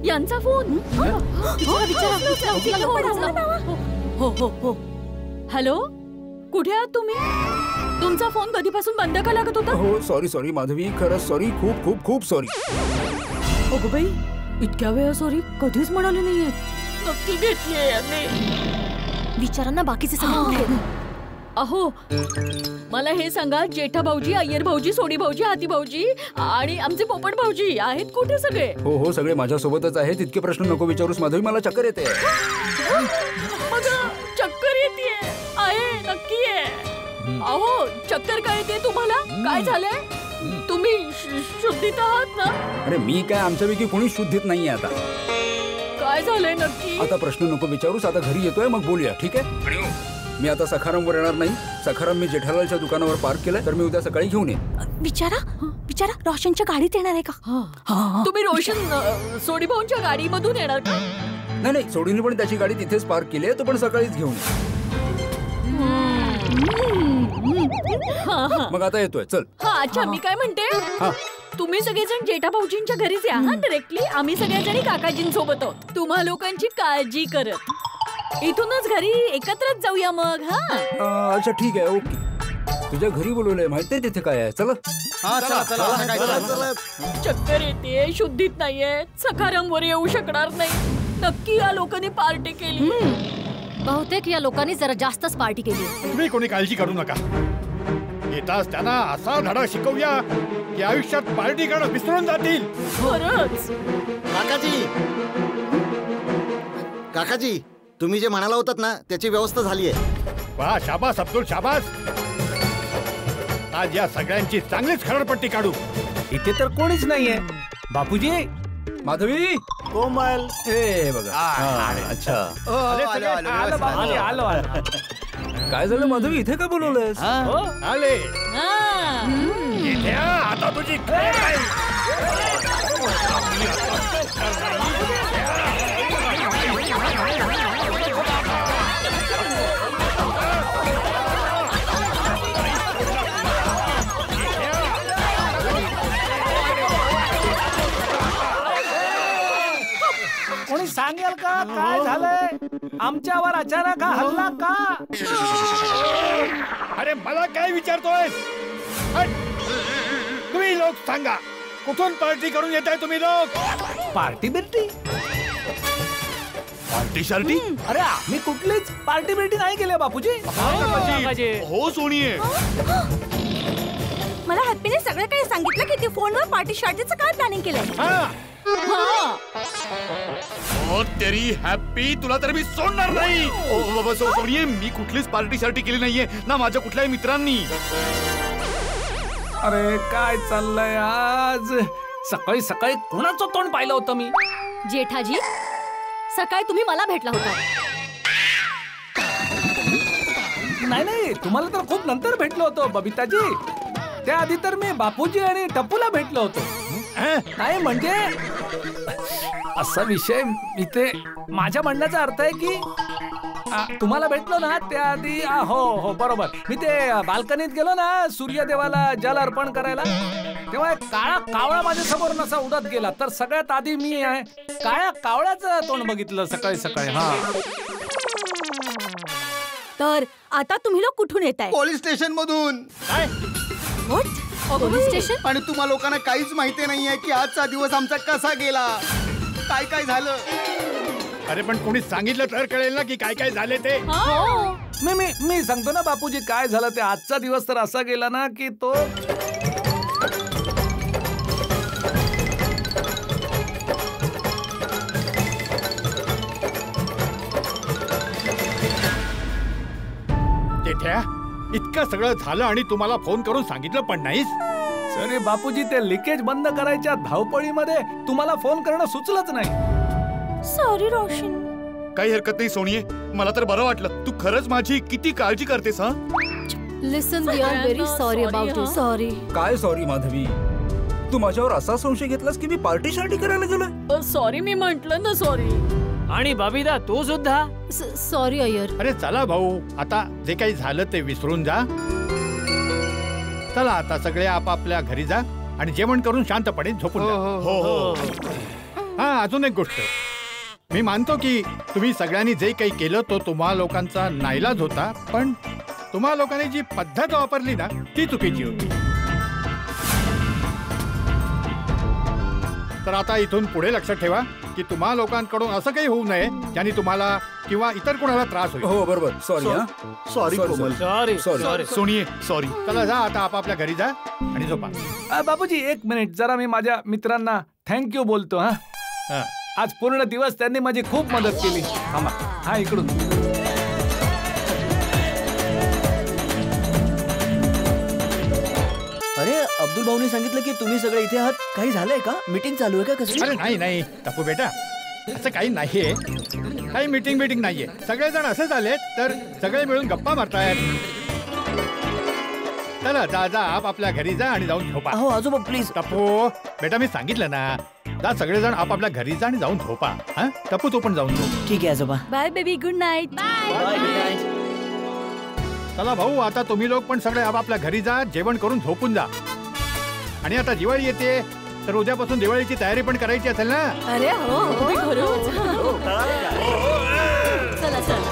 यांचा फोन. हो हो हो. हॅलो, कुठे आहात तुम्ही? तुमचा फोन कधीपासून बंद का लागत होता? हो सॉरी माधवी, खरंच सॉरी, खूप खूप खूप सॉरी. अगं बाई, इतक्या वेळा सॉरी कधीच म्हणाले नाहीये. नक्की घेतलीये. विचारांना बाकीचे सगळे. अहो, मला हे सांगा, जेठा भाऊजी, अय्यर भाऊजी, सोडी भाऊजी, हाती भाऊजी आणि आमचे पोपट भाऊजी आहेत कुठे सगळे? हो सगळे माझ्यासोबतच आहेत. इतके प्रश्न नको विचारूस माधवी, मला चक्कर येते. मग चक्कर येते आहे? नक्की आहे? अहो, चक्कर काय येते तुम्हाला? काय झालंय? तुम्ही शुद्धीत आहात ना? अरे मी काय, आमच्यापैकी कोणी शुद्धीत नाहीये आता. काय झालंय नक्की? आता प्रश्न नको विचारूस, आता घरी येतोय, मग बोलूया, ठीक आहे? मी आता सखारामवर येणार नाही. सखाराम मी जेठालालच्या दुकानावर पार्क केलंय, तर मी उद्या सकाळी घेऊन येईन. विचारा रोशनच्या गाडीत येणार आहे का? तुम्ही रोशन सोडी भाऊंच्या गाडीमधून येणार का? नाही, सोडीने पण त्याची गाडी तिथेच पार्क केली आहे, तो पण सकाळीच घेऊन मग आता येतोय, चल. अच्छा, मी काय म्हणते, तुम्ही सगळेजण जेठा भाऊजींच्या घरीच या हा डायरेक्टली. आम्ही सगळ्याजणी काकाजींसोबत आहोत, तुम्हा लोकांची काळजी करत. इथूनच घरी एकत्रच जाऊया मग. अच्छा ठीक आहे, ओके. तुझ्या घरी बोलवलंय, माहितीये तिथे काय आहे? चला. चक्कर येते, शुद्धीत नाहीये, सखाराम वर येऊ शकणार नाही. नक्की या लोकांनी पार्टी केली. बहुतेक या लोकांनी जरा जास्तच पार्टी केली. तुम्ही कोणी काळजी करू नका. येताच त्यांना असा धडा शिकवूया की आयुष्यात पार्टी करणं विसरून जातील. खरंच. काकाजी, तुम्ही जे म्हणाला होतात ना, त्याची व्यवस्था झाली आहे. वा, शाबास अब्दुल, शाबास. आज या सगळ्यांची चांगलीच खरडपट्टी काढू. इथे तर कोणीच नाहीये. बापूजी, माधवी, कोमल, हे बघा. अच्छा, आलो. काय झालं माधवी, इथे का बोलवलंयस? आले. आता तुझी कोणी सांगेल का काय झालंय? आमच्यावर अचानक हा हल्ला का? अरे मला काय विचारतोय? तुम्ही लोक सांगा, कुठून पार्टी करून येताय तुम्ही लोक? पार्टी बिर्टी? पार्टी शार्टी? अरे आम्ही कुठलीच पार्टी बिर्टी नाही केली बापूजी. हो सोनिये, मला हॅपीने सगळं काही सांगितलं की ती फोनवर पार्टी शार्टीचं काय प्लॅनिंग केलंय. तेरी हॅपी, तुला तर मी सोडणार नाही. सोनिये, मी कुठलीच पार्टी शार्टी केली नाहीये ना माझ्या कुठल्याही मित्रांनी. अरे काय चाललंय आज? सकाळी सकाळी कोणाचं तोंड पाहिलं होतं मी? जेठाजी, सकाळी तुम्ही मला भेटला होता. नाही, तुम्हाला तर खूप नंतर भेटलो होतो बबिताजी. त्याआधी तर मी बापूजी आणि टप्पूला भेटलो होतो. नाही म्हणजे असा विषय इथे, माझ्या म्हणण्याचा अर्थ आहे की तुम्हाला भेटलो ना त्याआधी. हो बरोबर, मी ते बाल्कनीत गेलो ना सूर्यदेवाला जल अर्पण करायला, तेव्हा काळा कावळा माझ्या समोर नसा उडत गेला. तर सगळ्यात आधी मी काळ्या कावळ्याचं तोंड बघितलं सकाळी सकाळी. तर आता तुम्ही लोक कुठून येताय? पोलीस स्टेशन मधून. Police station? आणि तुम्हा लोकांना काहीच माहिती नाहीये की आजचा दिवस आमचा कसा गेला, काय काय झालं. अरे पण कोणी सांगितलं तर कळेल ना की काय काय झाले ते. मी सांगतो ना बापूजी काय झालं ते. आजचा दिवस तर असा गेला ना की तो जेठ्या, इतकं सगळं झालं आणि तुम्हाला फोन करून सांगितलं पण नाहीस. अरे बापूजी, ते लिकेज बंद करायच्या धावपळीमध्ये तुम्हाला फोन करणं सुचलंच नाही. सॉरी रोशन. काही हरकत नाही सोनिये, मला तर बरं वाटलं. तू खरंच माझी किती काळजी करतेस. Listen, we are very sorry about it. Sorry. काय सॉरी माधवी? तू माझ्यावर असा संशय घेतलास की मी पार्टी शार्टी करायला गेलोय? सॉरी, मी म्हंटल ना सॉरी. आणि बबिता तू सुद्धा सॉरी अय्यर. अरे चला भाऊ, आता जे काही झालं ते विसरून जा. चला आता सगळे आपापल्या घरी जा आणि जेवण करून शांतपणे झोपून जा. हो. हा, अजून एक गोष्ट, मी मानतो की तुम्ही सगळ्यांनी जे काही केलं तो तुम्हा लोकांचा नाईलाज होता, पण तुम्हा लोकांनी जी पद्धत वापरली ना ती चुकीची होती. तर आता इथून पुढे लक्षात ठेवा की तुम्हा लोकांकडून असं काही होऊ नये ज्याने तुम्हाला किंवा इतर कोणाला त्रास होईल. हो बरोबर. सॉरी. सॉरी कोमल. सॉरी. सोनिये सॉरी. चला जा आता आपापल्या घरी जा आणि झोपा. बापूजी एक मिनिट, जरा मी माझ्या मित्रांना थँक्यू बोलतो. हा हा. आज पूर्ण दिवस त्यांनी माझी खूप मदत केली. हा इकडून. अरे अब्दुल भाऊनी सांगितलं की तुम्ही सगळे इथे आहात. काही झालंय का? मीटिंग चालू आहे का? कसं? अरे नाही नाही टप्पू बेटा, असं काही नाहीये. काही मीटिंग नाहीये. सगळेजण असे झाले तर सगळे मिळून गप्पा मारतायत. चला जा जा आपापल्या घरी जा आणि जाऊन झोपा. अहो आजोबा प्लीज. टप्पू बेटा, मी सांगितलं ना, जा सगळेजण आपापल्या घरी जा आणि जाऊन झोपा. हा टप्पू तू पण जाऊन झोप. ठीक आहे आजोबा. Bye baby, good night. चला भाऊ, आता तुम्ही लोक पण सगळे आपापल्या घरी जा, जेवण करून झोपून जा. आणि आता दिवाळी येते तर उद्यापासून दिवाळीची तयारी पण करायची असेल ना. अरे हो, खरंच. चला चला.